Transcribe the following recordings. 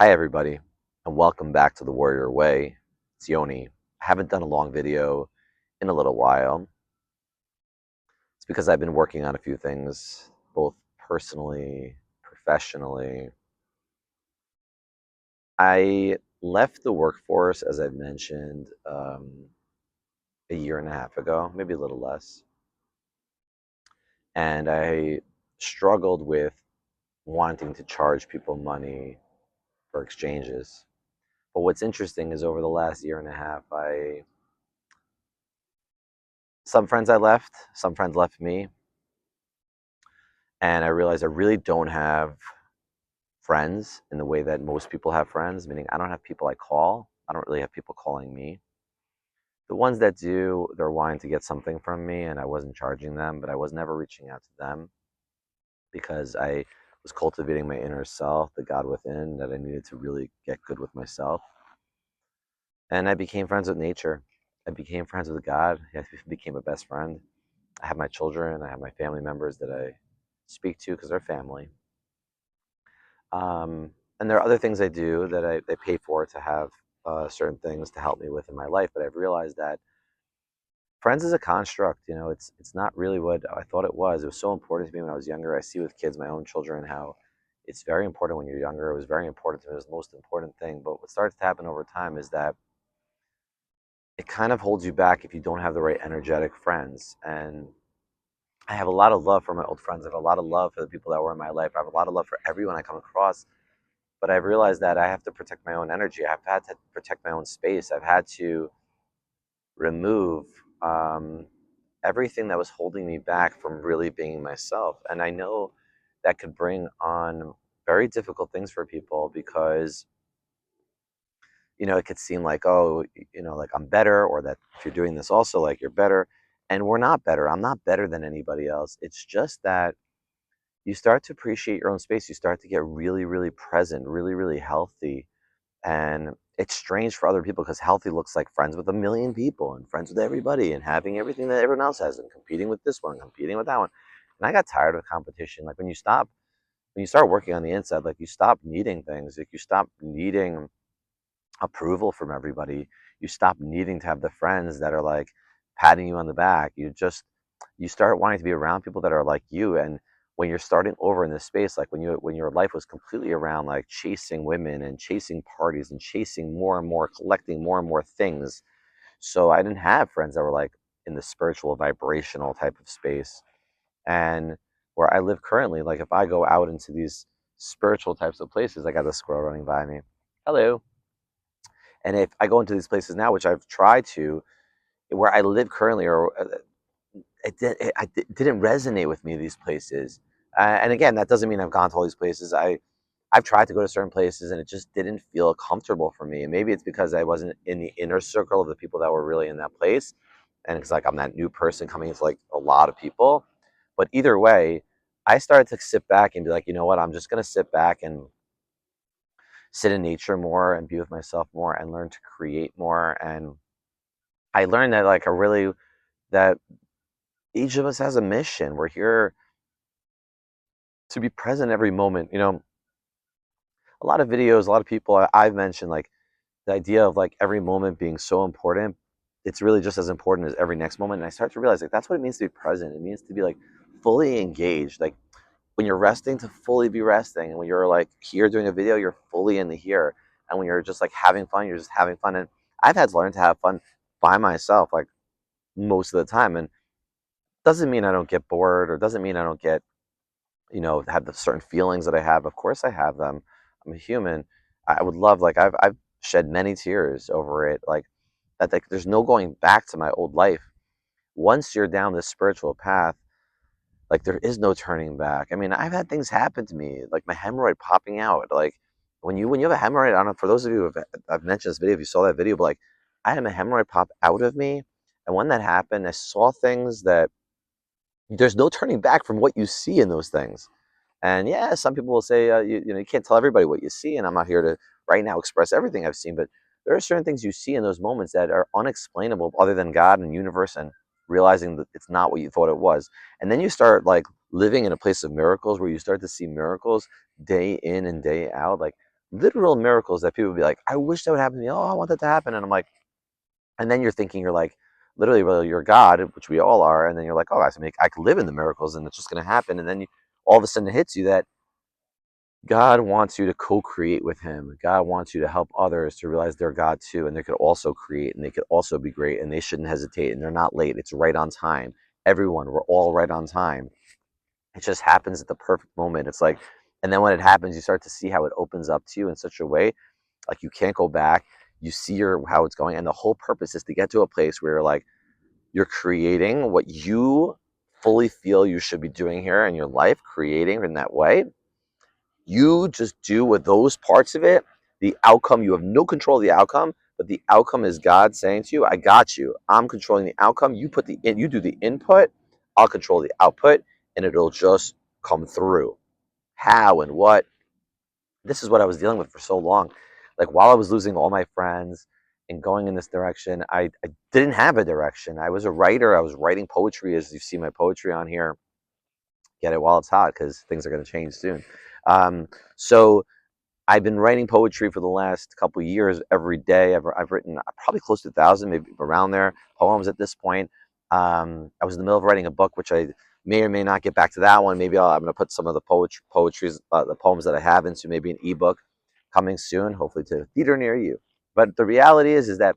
Hi, everybody, and welcome back to the Warrior Way. It's Yoni. I haven't done a long video in a little while. It's because I've been working on a few things, both personally, professionally. I left the workforce, as I've mentioned, a year and a half ago, maybe a little less. And I struggled with wanting to charge people money for exchanges. But what's interesting is over the last year and a half, some friends I left, some friends left me, and I realized I really don't have friends in the way that most people have friends, meaning I don't have people I call. I don't really have people calling me. The ones that do, they're wanting to get something from me, and I wasn't charging them, but I was never reaching out to them because I was cultivating my inner self, the God within, that I needed to really get good with myself. And I became friends with nature. I became friends with God. I became a best friend. I have my children, I have my family members that I speak to because they're family. And there are other things I do that I pay for to have certain things to help me with in my life. But I've realized that friends is a construct. It's not really what I thought it was. It was so important to me when I was younger. I see with kids, my own children, how it's very important when you're younger. It was very important to me. It was the most important thing. But what starts to happen over time is that it kind of holds you back if you don't have the right energetic friends. And I have a lot of love for my old friends. I have a lot of love for the people that were in my life. I have a lot of love for everyone I come across. But I've realized that I have to protect my own energy. I've had to protect my own space. I've had to remove um, everything that was holding me back from really being myself. And I know that could bring on very difficult things for people because, it could seem like, oh, like I'm better, or that if you're doing this also, like you're better. And we're not better. I'm not better than anybody else. It's just that you start to appreciate your own space. You start to get really, really present, really, really healthy. And it's strange for other people because healthy looks like friends with a million people and friends with everybody and having everything that everyone else has and competing with this one and competing with that one. And I got tired of competition. Like when you start working on the inside, like you stop needing things, like you stop needing approval from everybody. You stop needing to have the friends that are like patting you on the back. You start wanting to be around people that are like you. And when you're starting over in this space, like when your life was completely around like chasing women and chasing parties and chasing more and more, collecting more and more things. So I didn't have friends that were like in the spiritual vibrational type of space. And where I live currently, like if I go out into these spiritual types of places, I got the squirrel running by me. Hello. And if I go into these places now, which I've tried to, where I live currently, or it didn't resonate with me, these places. And again, that doesn't mean I've gone to all these places. I've tried to go to certain places, and it just didn't feel comfortable for me. And maybe it's because I wasn't in the inner circle of the people that were really in that place, and it's like I'm that new person coming into like a lot of people. But either way, I started to sit back and be like, you know what? I'm just gonna sit back and sit in nature more and be with myself more and learn to create more. And I learned that that each of us has a mission. We're here to be present every moment. A lot of videos, a lot of people I've mentioned, like the idea of like every moment being so important. It's really just as important as every next moment. And I start to realize like that's what it means to be present. It means to be like fully engaged. Like when you're resting, to fully be resting. And when you're like here doing a video, you're fully in the here. And when you're just like having fun, you're just having fun. And I've had to learn to have fun by myself, like most of the time. And doesn't mean I don't get bored, or doesn't mean I don't get, have the certain feelings that I have. Of course I have them. I'm a human. I would love, like, I've shed many tears over it. Like that, like, there's no going back to my old life. Once you're down this spiritual path, like there is no turning back. I mean, I've had things happen to me, like my hemorrhoid popping out. Like when you have a hemorrhoid, I don't know, for those of you who I've mentioned this video, if you saw that video, but like I had a hemorrhoid pop out of me. And when that happened, I saw things that there's no turning back from what you see in those things. And yeah, some people will say, you can't tell everybody what you see, and I'm not here to right now express everything I've seen, but there are certain things you see in those moments that are unexplainable, other than God and universe, and realizing that it's not what you thought it was. And then you start like living in a place of miracles, where you start to see miracles day in and day out. Like literal miracles that people would be like, I wish that would happen to me. Oh, I want that to happen. And I'm like, and then you're thinking, you're like, literally, well, you're God, which we all are. And then you're like, oh, I could live in the miracles and it's just going to happen. And then all of a sudden it hits you that God wants you to co-create with him. God wants you to help others to realize they're God too, and they could also create and they could also be great and they shouldn't hesitate and they're not late. It's right on time. Everyone, we're all right on time. It just happens at the perfect moment. It's like, and then when it happens, you start to see how it opens up to you in such a way, like you can't go back. You see how it's going, and the whole purpose is to get to a place where you're like, you're creating what you fully feel you should be doing here in your life, creating in that way. You just do with those parts of it. The outcome, you have no control of the outcome, but the outcome is God saying to you, I got you. I'm controlling the outcome. You put the in, you do the input, I'll control the output, and it'll just come through. How and what? This is what I was dealing with for so long. Like while I was losing all my friends and going in this direction, I didn't have a direction. I was a writer. I was writing poetry, as you see my poetry on here. Get it while it's hot because things are going to change soon. So I've been writing poetry for the last couple of years every day. I've written probably close to 1,000, maybe around there, poems at this point. I was in the middle of writing a book, which I may or may not get back to that one. Maybe I'm going to put some of the the poems that I have into maybe an ebook coming soon, hopefully to a theater near you. But the reality is that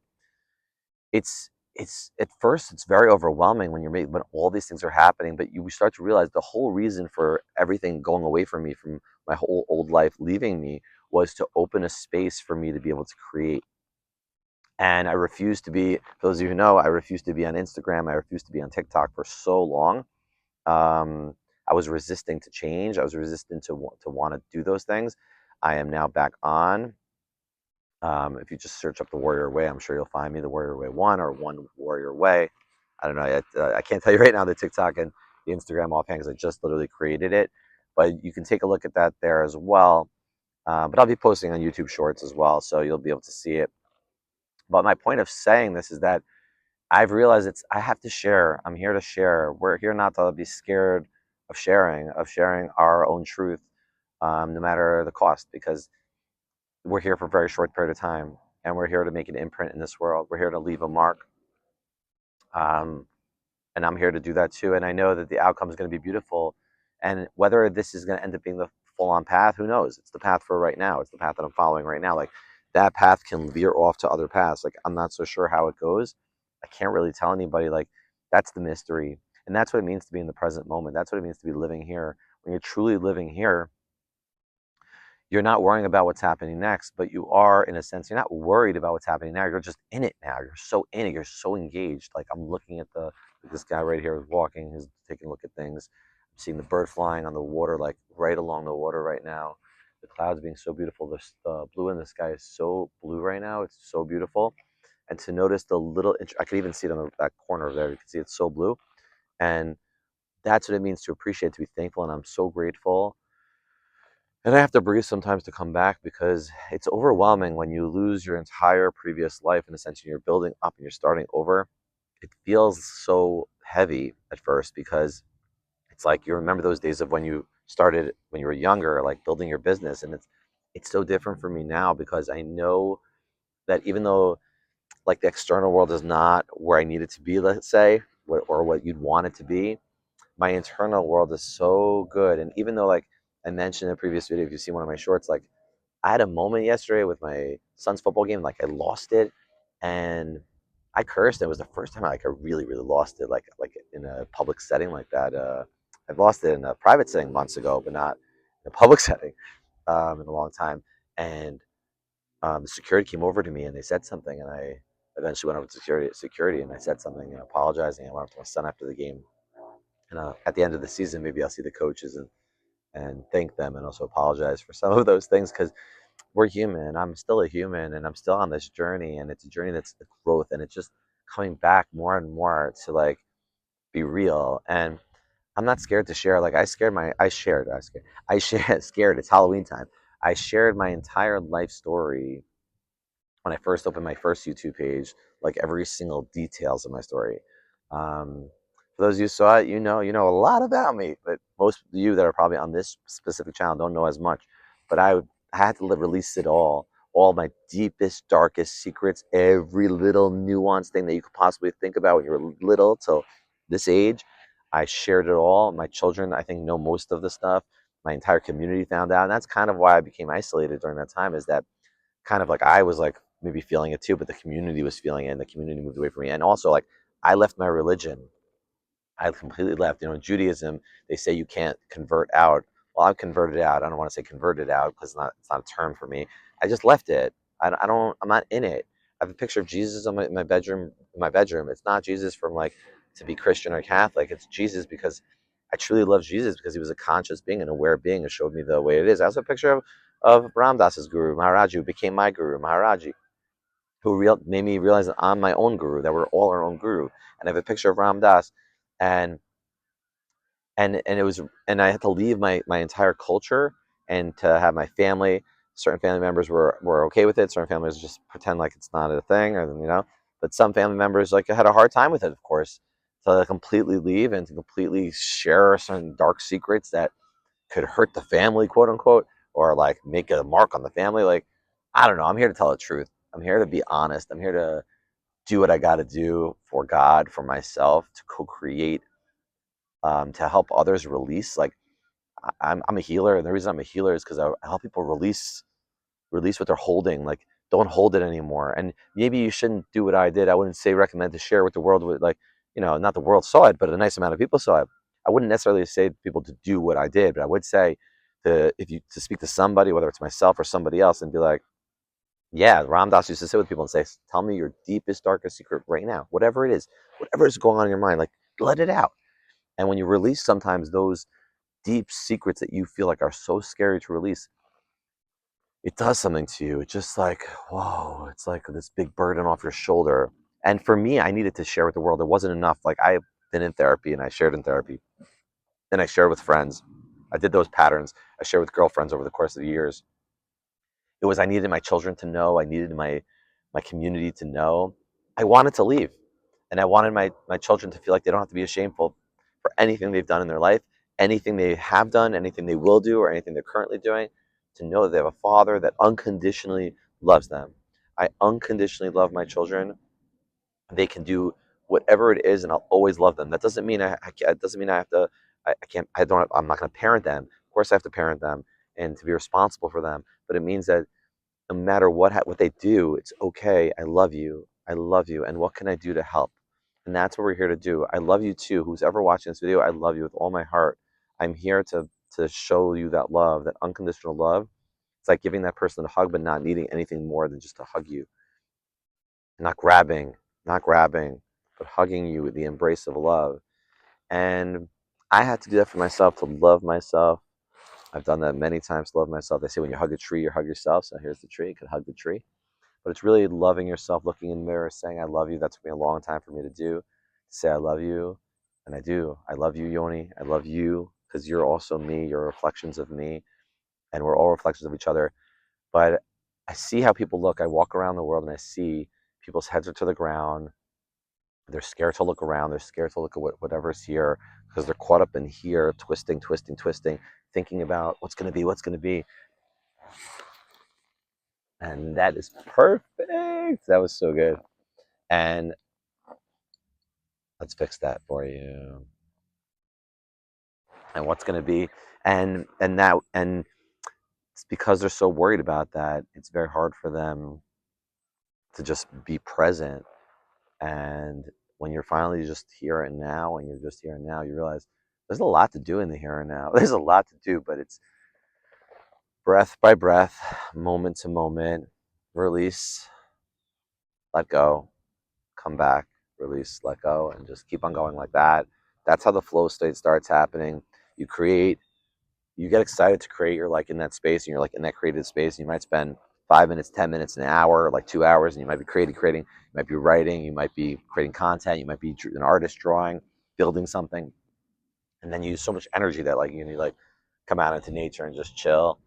it's at first it's very overwhelming when when all these things are happening, but you start to realize the whole reason for everything going away from me, from my whole old life leaving me, was to open a space for me to be able to create. And I refused to be, for those of you who know, I refused to be on Instagram, I refused to be on TikTok for so long. I was resisting to change, I was resistant to want to do those things. I am now back on. If you just search up the Warrior Way, I'm sure you'll find me, the Warrior Way 1 or One Warrior Way. I don't know. I can't tell you right now the TikTok and the Instagram offhand because I just literally created it. But you can take a look at that there as well. But I'll be posting on YouTube Shorts as well, so you'll be able to see it. But my point of saying this is that I've realized I have to share. I'm here to share. We're here not to be scared of sharing our own truth, no matter the cost, because we're here for a very short period of time, and we're here to make an imprint in this world. We're here to leave a mark, um, and I'm here to do that too. And I know that the outcome is going to be beautiful. And whether this is going to end up being the full-on path, who knows? It's the path for right now. It's the path that I'm following right now. Like that path can veer off to other paths. Like I'm not so sure how it goes. I can't really tell anybody. Like that's the mystery, and that's what it means to be in the present moment. That's what it means to be living here. When you're truly living here, you're not worrying about what's happening next, but you are, in a sense, you're not worried about what's happening now. You're just in it now. You're so in it. You're so engaged. Like I'm looking at this guy right here is walking. He's taking a look at things. I'm seeing the bird flying on the water, like right along the water right now. The clouds being so beautiful. The blue in the sky is so blue right now. It's so beautiful. And to notice the little, I could even see it on that corner over there. You can see it's so blue. And that's what it means to appreciate, to be thankful. And I'm so grateful, and I have to breathe sometimes to come back because it's overwhelming when you lose your entire previous life in a sense and you're building up and you're starting over. It feels so heavy at first because it's like you remember those days of when you started when you were younger, like building your business. And it's so different for me now because I know that even though like the external world is not where I need it to be, let's say, or what you'd want it to be, my internal world is so good. And even though like I mentioned in a previous video, if you see one of my shorts, like I had a moment yesterday with my son's football game, like I lost it and I cursed. It was the first time I really, really lost it, like in a public setting like that. I've lost it in a private setting months ago, but not in a public setting in a long time. And the security came over to me and they said something, and I eventually went over to security and I said something, apologizing. I went up to my son after the game, and at the end of the season, maybe I'll see the coaches and thank them and also apologize for some of those things because we're human. I'm still a human and I'm still on this journey, and it's a journey that's the growth, and it's just coming back more and more to like be real. And I'm not scared to share. Like I shared scared. It's Halloween time. I shared my entire life story when I first opened my first YouTube page, like every single details of my story. For those of you who saw it, you know a lot about me, but most of you that are probably on this specific channel don't know as much. But I had to release it all my deepest, darkest secrets, every little nuanced thing that you could possibly think about when you were little till this age. I shared it all. My children, I think, know most of the stuff. My entire community found out, and that's kind of why I became isolated during that time. Is that kind of like I was like maybe feeling it too, but the community was feeling it, and the community moved away from me. And also, like, I left my religion. I completely left. You know, in Judaism, they say you can't convert out. Well, I've converted out. I don't want to say converted out because it's not a term for me. I just left it. I don't. I'm not in it. I have a picture of Jesus on my bedroom. In my bedroom. It's not Jesus from like to be Christian or Catholic. It's Jesus because I truly love Jesus because he was a conscious being, an aware being, and showed me the way it is. I also have a picture of Ram Dass's guru, Maharaji, who became my guru, Maharaji, who made me realize that I'm my own guru, that we're all our own guru. And I have a picture of Ram Dass, and it was, and I had to leave my entire culture and to have my family. Certain family members were okay with it. Certain families just pretend like it's not a thing, or But some family members like had a hard time with it, of course. So to completely leave and to completely share some dark secrets that could hurt the family, quote unquote, or like make a mark on the family. Like, I don't know. I'm here to tell the truth. I'm here to be honest. I'm here to do what I got to do for God, for myself, to co-create, to help others release. Like, I'm a healer, and the reason I'm a healer is because I help people release what they're holding. Like, don't hold it anymore. And maybe you shouldn't do what I did. I wouldn't say recommend to share with the world. With like, not the world saw it, but a nice amount of people saw it. I wouldn't necessarily say to people to do what I did, but I would say to speak to somebody, whether it's myself or somebody else, and be like, yeah, Ram Dass used to sit with people and say, tell me your deepest, darkest secret right now, whatever is going on in your mind, like, let it out. And when you release sometimes those deep secrets that you feel like are so scary to release, it does something to you. It's just like, whoa, it's like this big burden off your shoulder. And for me, I needed to share with the world. It wasn't enough. Like, I've been in therapy and I shared in therapy. Then I shared with friends. I did those patterns. I shared with girlfriends over the course of the years. It was, I needed my children to know. I needed my community to know. I wanted to leave. And I wanted my children to feel like they don't have to be ashamed for anything they've done in their life, anything they have done, anything they will do, or anything they're currently doing, to know that they have a father that unconditionally loves them. I unconditionally love my children. They can do whatever it is, and I'll always love them. That doesn't mean it doesn't mean I have to. I can't. I don't. I'm not going to parent them. Of course, I have to parent them and to be responsible for them. But it means that no matter what they do, it's okay. I love you. I love you. And what can I do to help? And that's what we're here to do. I love you too. Who's ever watching this video, I love you with all my heart. I'm here to show you that love, that unconditional love. It's like giving that person a hug, but not needing anything more than just to hug you. Not grabbing, not grabbing, but hugging you with the embrace of love. And I had to do that for myself, to love myself. I've done that many times to love myself. They say when you hug a tree, you hug yourself. So here's the tree. You can hug the tree. But it's really loving yourself, looking in the mirror, saying, I love you. That took me a long time for me to do. To say, I love you. And I do. I love you, Yoni. I love you because you're also me. You're reflections of me. And we're all reflections of each other. But I see how people look. I walk around the world and I see people's heads are to the ground. They're scared to look around. They're scared to look at whatever's here because they're caught up in here, twisting, twisting, twisting, thinking about what's going to be, what's going to be. And that is perfect. That was so good. And let's fix that for you. And what's going to be, and it's because they're so worried about that. It's very hard for them to just be present. And when you're finally just here and now, and you're just here and now, you realize there's a lot to do in the here and now. There's a lot to do, but it's breath by breath, moment to moment, release, let go, come back, release, let go, and just keep on going like that. That's how the flow state starts happening. You create, you get excited to create. You're like in that space, and you're like in that creative space. And you might spend 5 minutes, 10 minutes, an hour, like 2 hours, and you might be creating. You might be writing. You might be creating content. You might be an artist drawing, building something, and then you use so much energy that like you need like come out into nature and just chill.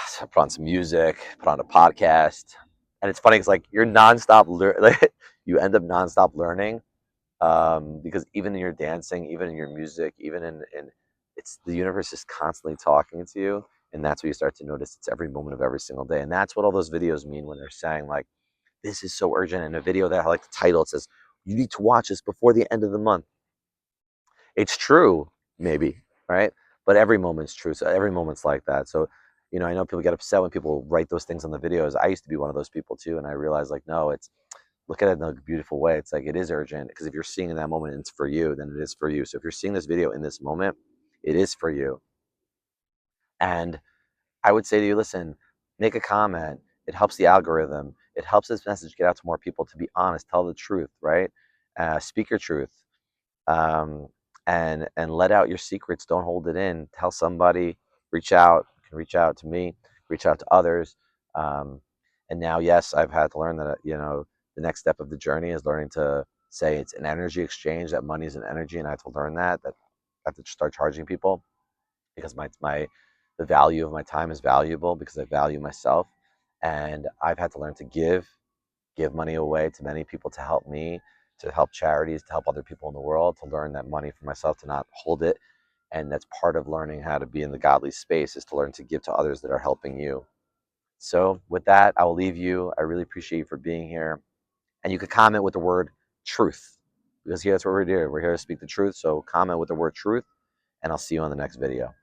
So put on some music, put on a podcast, and it's funny. It's like you're nonstop. Like, you end up nonstop learning because even in your dancing, even in your music, even in it's the universe is constantly talking to you And that's what you start to notice. It's every moment of every single day. And that's what all those videos mean when they're saying, like, this is so urgent. And a video that, like the title, it says, you need to watch this before the end of the month. It's true, maybe, right? But every moment's true. So every moment's like that. So, I know people get upset when people write those things on the videos. I used to be one of those people too. And I realized, like, no, it's, look at it in a beautiful way. It's like, it is urgent, because if you're seeing in that moment and it's for you, then it is for you. So if you're seeing this video in this moment, it is for you. And I would say to you, listen, make a comment. It helps the algorithm. It helps this message get out to more people. To be honest, tell the truth, right? Speak your truth, um, and let out your secrets. Don't hold it in. Tell somebody. Reach out. You can reach out to me. Reach out to others. Um, and now, yes, I've had to learn that the next step of the journey is learning to say it's an energy exchange. That money is an energy, and I have to learn that I have to start charging people, because the value of my time is valuable, because I value myself. And I've had to learn to give money away to many people, to help me, to help charities, to help other people in the world, to learn that money for myself, to not hold it. And that's part of learning how to be in the godly space, is to learn to give to others that are helping you. So with that, I will leave you. I really appreciate you for being here. And you could comment with the word truth, because here, that's what we're doing. We're here to speak the truth. So comment with the word truth, and I'll see you on the next video.